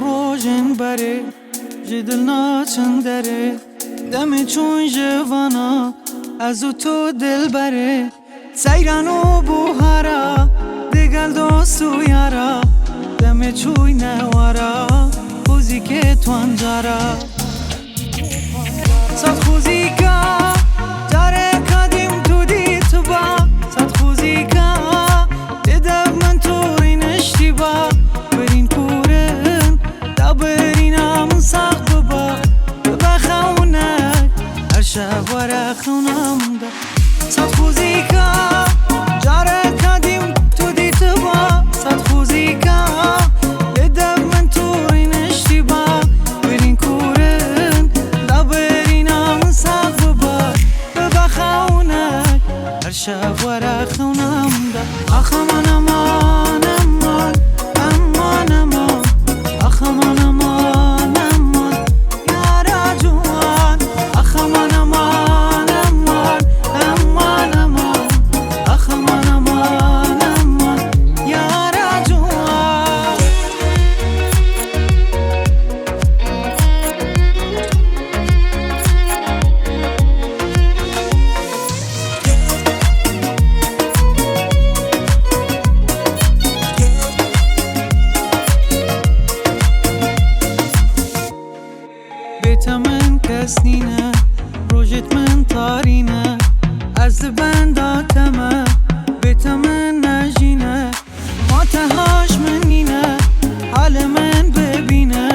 روژن بره جدل ناچن داره دم چون جوانا از تو دل بره سیران و بوهارا دگل دوست و یارا دم چوی نوارا خوزی که تو انجارا صد خوزی که جاره کدیم تو دیت با صد خوزی که دیدم من تو این اشتباه برین کورن دا برین همون سخت با بخونک هر شب وره خونم دا صد خوزی که جاره کدیم تو دیت با صد خوزی که دیدم من تو این اشتباه برین کورن دا برین همون سخت با بخونک هر شب وره خونم دا آخ امان امان امان امان امان آخ امان امان امان یارا جوان آخ امان امان امان امان امان آخ امان امان امان یارا جوان بیت من کس نینه روژت من تارینه از بنداتمه بیت من نجینه ما تهاش من نینه حال من ببینه